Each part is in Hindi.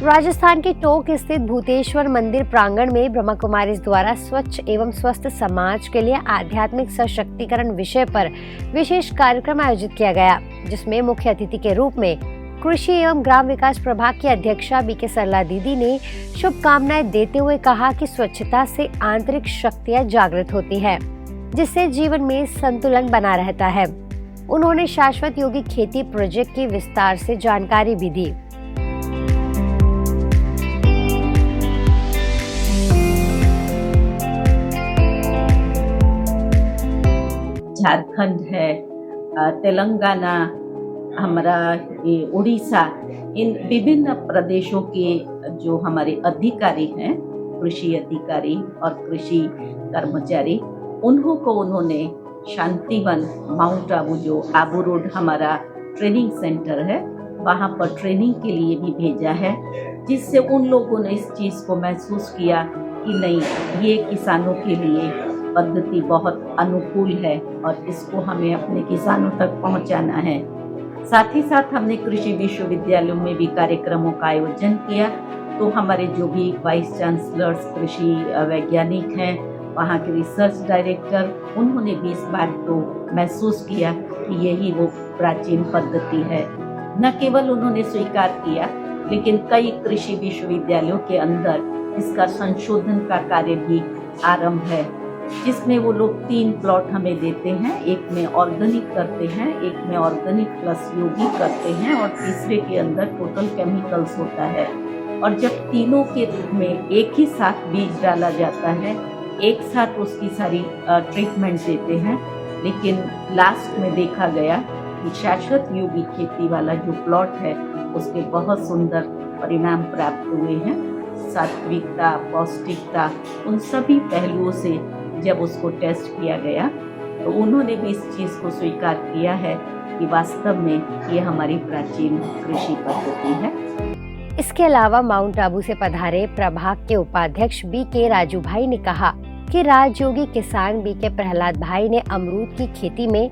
राजस्थान के टोंक स्थित भूतेश्वर मंदिर प्रांगण में ब्रह्मा कुमारीज द्वारा स्वच्छ एवं स्वस्थ समाज के लिए आध्यात्मिक सशक्तिकरण विषय पर विशेष कार्यक्रम आयोजित किया गया, जिसमें मुख्य अतिथि के रूप में कृषि एवं ग्राम विकास प्रभाग की अध्यक्षा बीके सरला दीदी ने शुभकामनाएं देते हुए कहा कि स्वच्छता से आंतरिक शक्तियां जागृत होती है, जिससे जीवन में संतुलन बना रहता है। उन्होंने शाश्वत योगी खेती प्रोजेक्ट की विस्तार से जानकारी भी दी। झारखंड है, तेलंगाना, हमारा ये उड़ीसा, इन विभिन्न प्रदेशों के जो हमारे अधिकारी हैं, कृषि अधिकारी और कृषि कर्मचारी, उन्होंने शांतिवन माउंट आबू, जो आबू रोड हमारा ट्रेनिंग सेंटर है, वहाँ पर ट्रेनिंग के लिए भी भेजा है, जिससे उन लोगों ने इस चीज़ को महसूस किया कि नहीं, ये किसानों के लिए पद्धति बहुत अनुकूल है और इसको हमें अपने किसानों तक पहुंचाना है। साथ ही साथ हमने कृषि विश्वविद्यालयों में भी कार्यक्रमों का आयोजन किया, तो हमारे जो भी वाइस चांसलर्स, कृषि वैज्ञानिक हैं, वहाँ के रिसर्च डायरेक्टर, उन्होंने भी इस बात को महसूस किया कि यही वो प्राचीन पद्धति है। न केवल उन्होंने स्वीकार किया, लेकिन कई कृषि विश्वविद्यालयों के अंदर इसका संशोधन का कार्य भी आरंभ है, जिसमें वो लोग 3 प्लॉट हमें देते हैं। एक में ऑर्गेनिक करते हैं, एक में ऑर्गेनिक प्लस योगी करते हैं और तीसरे के अंदर टोटल केमिकल्स होता है। और जब तीनों के में एक ही साथ बीज डाला जाता है, एक साथ उसकी सारी ट्रीटमेंट देते हैं, लेकिन लास्ट में देखा गया कि शाश्वत योगी खेती वाला जो प्लॉट है, उसके बहुत सुंदर परिणाम प्राप्त हुए हैं। सात्विकता, पौष्टिकता, उन सभी पहलुओं से जब उसको टेस्ट किया गया, तो उन्होंने भी इस चीज़ को स्वीकार किया है कि वास्तव में ये हमारी प्राचीन कृषि पद्धति है। इसके अलावा माउंट आबू से पधारे प्रभाग के उपाध्यक्ष बीके राजू भाई ने कहा कि राजयोगी किसान बीके प्रहलाद भाई ने अमरूद की खेती में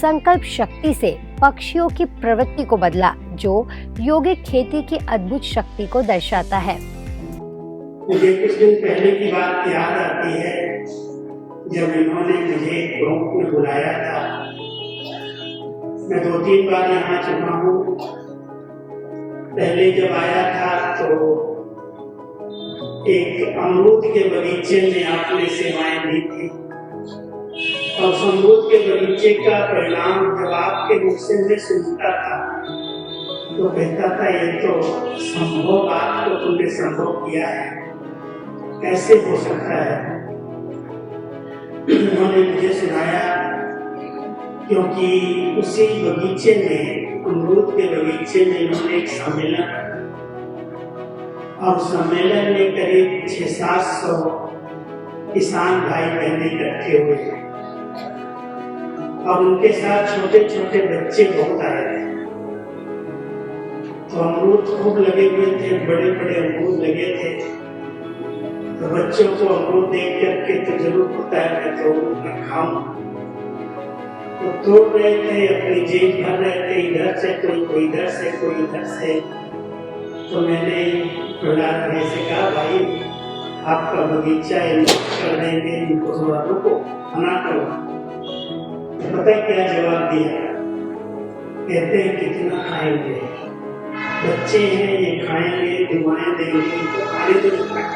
संकल्प शक्ति से पक्षियों की प्रवृत्ति को बदला, जो योगिक खेती की अद्भुत शक्ति को दर्शाता है। मुझे कुछ दिन पहले की बात याद आती है, जब इन्होंने मुझे टोंक में बुलाया था। मैं 2-3 बार यहाँ चुका हूँ। पहले जब आया था तो एक अमरूद के बगीचे में आपने सेवाएं दी थी, और उस अमरूद के बगीचे का परिणाम जब आपके मुख से मैं सुनता था तो कहता था, ये तो संभव बात को तुमने संभव किया है, कैसे हो सकता है। उन्होंने मुझे सुनाया, क्योंकि उसी बगीचे में, अमरूद के बगीचे में, उन्होंने एक सम्मेलन, और सम्मेलन में करीब 600-700 किसान भाई बहने इकट्ठे हुए, और उनके साथ छोटे छोटे बच्चे बहुत आए थे। तो अमरूद खूब लगे हुए थे, बड़े बड़े अमरूद लगे थे। तो बच्चों को अमरूद देख करके तो जरूर होता है मैं तो उनका खाऊं, तो तोड़ रहे थे, अपनी जेब भर रहे थे, इधर से कोई इधर से कोई इधर से। तो मैंने प्रहलाद भाई से कहा, भाई आपका बगीचा कर देंगे, इनको थोड़ा रुको, मना करो। तो पता है क्या जवाब दिया? कहते हैं कितना खाएंगे, बच्चे हैं, ये खाएंगे, दुआएं देंगे, इनको खाने तो नहीं।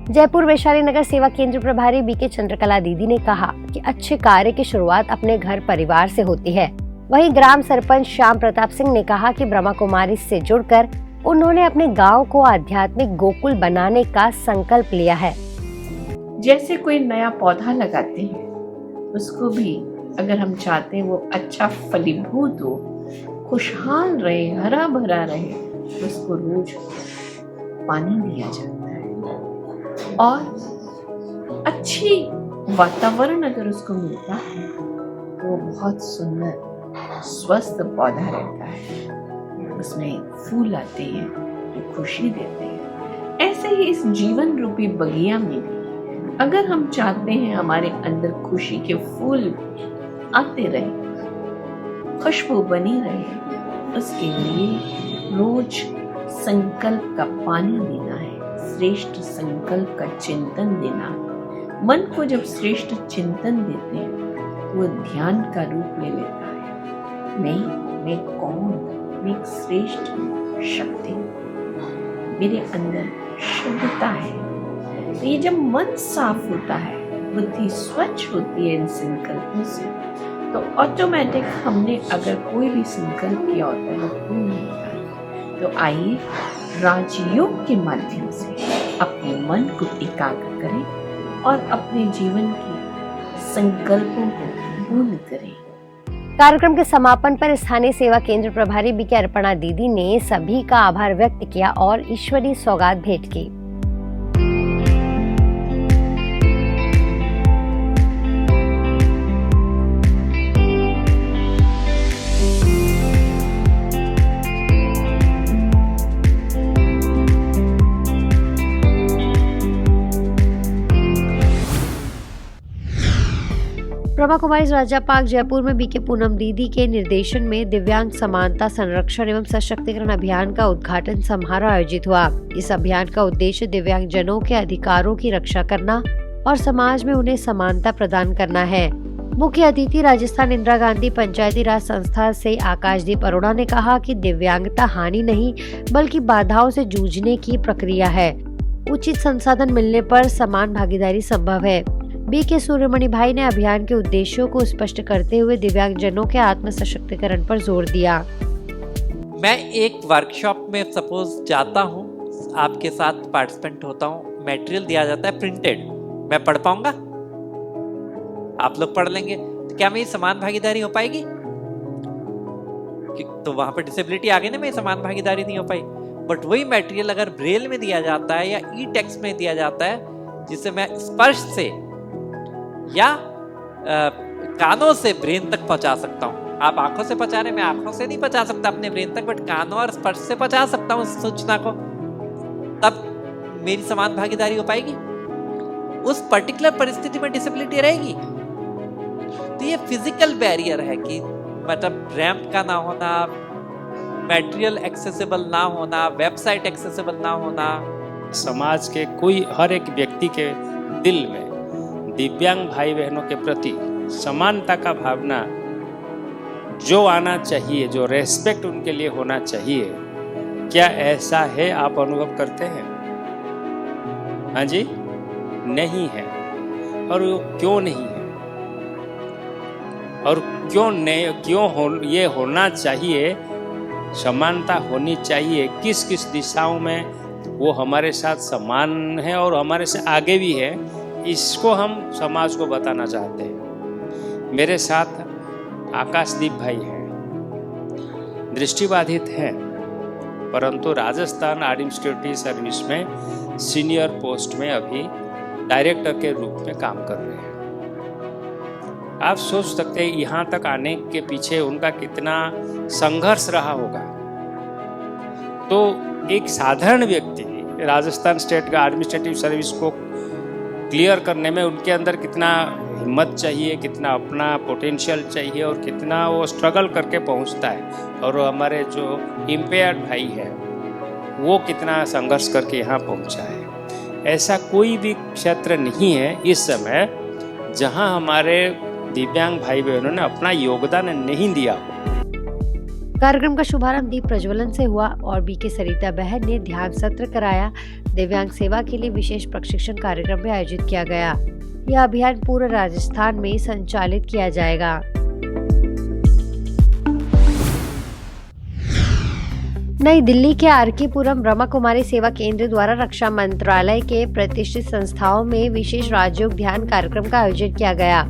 जयपुर वैशाली नगर सेवा केंद्र प्रभारी बीके चंद्रकला दीदी ने कहा कि अच्छे कार्य की शुरुआत अपने घर परिवार से होती है। वहीं ग्राम सरपंच श्याम प्रताप सिंह ने कहा कि ब्रह्मा कुमारी से जुड़कर उन्होंने अपने गांव को आध्यात्मिक गोकुल बनाने का संकल्प लिया है। जैसे कोई नया पौधा लगाते हैं, उसको भी अगर हम चाहते हैं वो अच्छा फलीभूत हो, खुशहाल रहे, हरा भरा रहे, तो उसको रोज पानी दिया जाता है और अच्छी वातावरण अगर उसको मिलता है तो वो बहुत सुंदर स्वस्थ पौधा रहता है, उसमें फूल आते हैं, वो खुशी देते हैं। ऐसे ही इस जीवन रूपी बगिया में भी अगर हम चाहते हैं हमारे अंदर खुशी के फूल आते रहे, खुशबू बनी रहे, उसके लिए रोज संकल्प का पानी देना है, श्रेष्ठ संकल्प का चिंतन देना है। मन को जब श्रेष्ठ चिंतन देते हैं वो ध्यान का रूप ले लेता है। मैं कौन, मैं एक श्रेष्ठ शक्ति, मेरे अंदर शुद्धता है। तो ये जब मन साफ होता है, बुद्धि स्वच्छ होती है इन संकल्पों से, तो ऑटोमेटिक हमने अगर कोई भी संकल्प किया होता है वो पूर्ण होता है। तो आइए राजयोग के माध्यम से अपने मन को एकाग्र करें और अपने जीवन के संकल्पों को पूर्ण करें। कार्यक्रम के समापन पर स्थानीय सेवा केंद्र प्रभारी बीके अर्पणा दीदी ने सभी का आभार व्यक्त किया और ईश्वरीय सौगात भेंट की। ब्रह्मा कुमारी राजा पार्क जयपुर में बीके पूनम दीदी के निर्देशन में दिव्यांग समानता संरक्षण एवं सशक्तिकरण अभियान का उद्घाटन समारोह आयोजित हुआ। इस अभियान का उद्देश्य दिव्यांग जनों के अधिकारों की रक्षा करना और समाज में उन्हें समानता प्रदान करना है। मुख्य अतिथि राजस्थान इंदिरा गांधी पंचायती राज संस्था से आकाशदीप अरोड़ा ने कहा कि दिव्यांगता हानि नहीं बल्कि बाधाओं से जूझने की प्रक्रिया है। उचित संसाधन मिलने पर समान भागीदारी संभव है। बीके सूर्यमणि भाई ने अभियान के उद्देश्यों को स्पष्ट करते हुए दिव्यांग जनों के आत्म सशक्तिकरण पर जोर दिया। मैं एक वर्कशॉप में सपोज जाता हूँ, आपके साथ पार्टिसिपेंट होता हूँ, मटेरियल दिया जाता है प्रिंटेड, मैं पढ़ पाऊंगा, आप लोग पढ़ लेंगे, तो क्या मेरी समान भागीदारी हो पाएगी? तो वहां पर डिसेबिलिटी आ गई ना, मेरी समान भागीदारी नहीं हो पाई। बट वही मटेरियल अगर ब्रेल में दिया जाता है या ई टेक्स्ट में दिया जाता है, जिसे मैं स्पर्श से या कानों से ब्रेन तक पहुंचा सकता हूं। आप आंखों से पहुंचा रहे, मैं आंखों से नहीं पहुंचा सकता अपने ब्रेन तक, बट कानों और स्पर्श से पहुंचा सकता हूं उस सूचना को, तब मेरी समान भागीदारी हो पाएगी। उस पर्टिकुलर परिस्थिति में डिसेबिलिटी रहेगी। तो ये फिजिकल बैरियर है कि मतलब रैंप का ना होना, मटेरियल एक्सेसिबल ना होना, वेबसाइट एक्सेसिबल ना होना। समाज के कोई हर एक व्यक्ति के दिल में दिव्यांग भाई बहनों के प्रति समानता का भावना जो आना चाहिए, जो रेस्पेक्ट उनके लिए होना चाहिए, क्या ऐसा है? आप अनुभव करते हैं? हाँ जी, नहीं है। और क्यों नहीं है? और ये होना चाहिए, समानता होनी चाहिए। किस किस दिशाओं में वो हमारे साथ समान है और हमारे से आगे भी है, इसको हम समाज को बताना चाहते हैं। मेरे साथ आकाशदीप भाई हैं, दृष्टिबाधित हैं, परंतु राजस्थान एडमिनिस्ट्रेटिव सर्विस में सीनियर पोस्ट में अभी डायरेक्टर के रूप में काम कर रहे हैं। आप सोच सकते हैं यहाँ तक आने के पीछे उनका कितना संघर्ष रहा होगा। तो एक साधारण व्यक्ति राजस्थान स्टेट का एडमिनिस्ट्रेटिव सर्विस को क्लियर करने में उनके अंदर कितना हिम्मत चाहिए, कितना अपना पोटेंशियल चाहिए और कितना वो स्ट्रगल करके पहुंचता है। और हमारे जो इम्पेयर्ड भाई है वो कितना संघर्ष करके यहाँ पहुंचा है। ऐसा कोई भी क्षेत्र नहीं है इस समय जहाँ हमारे दिव्यांग भाई बहनों ने अपना योगदान नहीं दिया हो। कार्यक्रम का शुभारंभ दीप प्रज्वलन से हुआ और बीके सरिता बहन ने ध्यान सत्र कराया। दिव्यांग सेवा के लिए विशेष प्रशिक्षण कार्यक्रम भी आयोजित किया गया। यह अभियान पूरे राजस्थान में संचालित किया जाएगा। नई दिल्ली के आर.के. पुरम ब्रह्मा कुमारी सेवा केंद्र द्वारा रक्षा मंत्रालय के प्रतिष्ठित संस्थाओं में विशेष राजयोग ध्यान कार्यक्रम का आयोजन किया गया।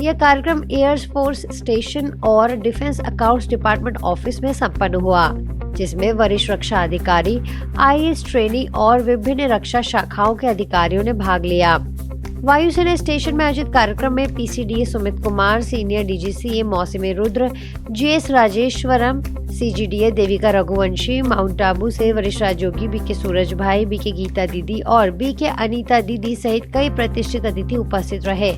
यह कार्यक्रम एयर फोर्स स्टेशन और डिफेंस अकाउंट्स डिपार्टमेंट ऑफिस में संपन्न हुआ, जिसमें वरिष्ठ रक्षा अधिकारी, आईएएस ट्रेनी और विभिन्न रक्षा शाखाओं के अधिकारियों ने भाग लिया। वायुसेना स्टेशन में आयोजित कार्यक्रम में PCDA Sumit Kumar, senior DGCA मौसमी रुद्र, जीएस राजेश्वरम, सीजीडीए देविका रघुवंशी, माउंट आबू से वरिष्ठ राजयोगी बीके सूरज भाई, बीके गीता दीदी और बीके अनीता दीदी सहित कई प्रतिष्ठित अतिथि उपस्थित रहे।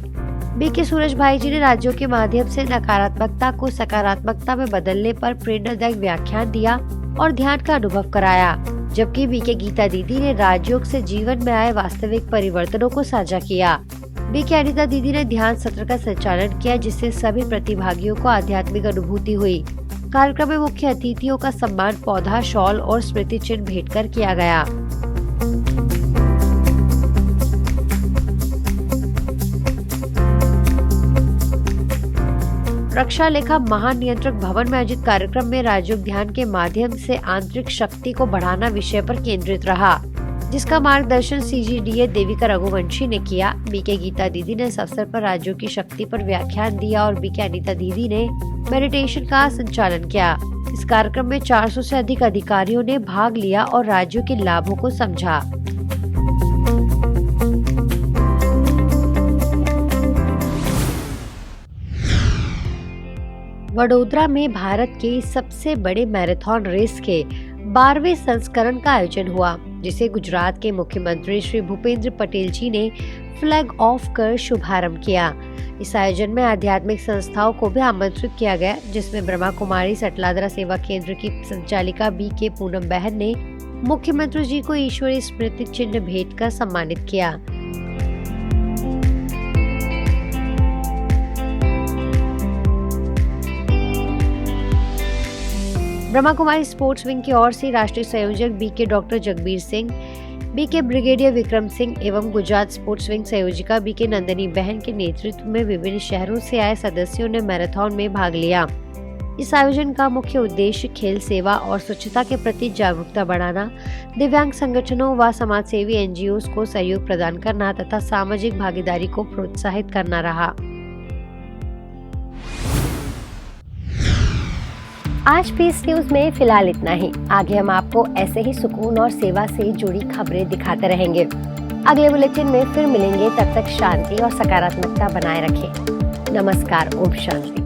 बीके सूरज भाई जी ने राज्यों के माध्यम से नकारात्मकता को सकारात्मकता में बदलने पर प्रेरणादायक व्याख्यान दिया और ध्यान का अनुभव कराया, जबकि बीके गीता दीदी ने राजयोग से जीवन में आए वास्तविक परिवर्तनों को साझा किया। बीके अनीता दीदी ने ध्यान सत्र का संचालन किया, जिससे सभी प्रतिभागियों को आध्यात्मिक अनुभूति हुई। कार्यक्रम में मुख्य अतिथियों का सम्मान पौधा, शॉल और स्मृति चिन्ह भेंट कर किया गया। रक्षा लेखा महानियंत्रक भवन में आयोजित कार्यक्रम में राजयोग ध्यान के माध्यम से आंतरिक शक्ति को बढ़ाना विषय पर केंद्रित रहा, जिसका मार्गदर्शन CGDA देविका रघुवंशी ने किया। बीके गीता दीदी ने इस अवसर पर राजयोग की शक्ति पर व्याख्यान दिया और बीके अनीता दीदी ने मेडिटेशन का संचालन किया। इस कार्यक्रम में 400 से अधिक अधिकारियों ने भाग लिया और राजयोग के लाभों को समझा। वडोदरा में भारत के सबसे बड़े मैराथन रेस के 12वें संस्करण का आयोजन हुआ, जिसे गुजरात के मुख्यमंत्री श्री भूपेंद्र पटेल जी ने फ्लैग ऑफ कर शुभारंभ किया। इस आयोजन में आध्यात्मिक संस्थाओं को भी आमंत्रित किया गया, जिसमें ब्रह्मा कुमारी सटलादरा सेवा केंद्र की संचालिका BK पूनम बहन ने मुख्यमंत्री जी को ईश्वरीय स्मृति चिन्ह भेंट कर सम्मानित किया। ब्रह्मा कुमारी स्पोर्ट्स विंग की ओर से राष्ट्रीय संयोजक BK doctor Jagbir Singh, BK brigadier Vikram Singh एवं गुजरात स्पोर्ट्स विंग संयोजिका BK नंदनी बहन के नेतृत्व में विभिन्न शहरों से आए सदस्यों ने मैराथन में भाग लिया। इस आयोजन का मुख्य उद्देश्य खेल सेवा और स्वच्छता के प्रति जागरूकता बढ़ाना, दिव्यांग संगठनों व समाजसेवी NGOs को सहयोग प्रदान करना तथा सामाजिक भागीदारी को प्रोत्साहित करना रहा। आज पीस न्यूज में फिलहाल इतना ही। आगे हम आपको ऐसे ही सुकून और सेवा से जुड़ी खबरें दिखाते रहेंगे। अगले बुलेटिन में फिर मिलेंगे, तब तक शांति और सकारात्मकता बनाए रखें। नमस्कार, ओम शांति।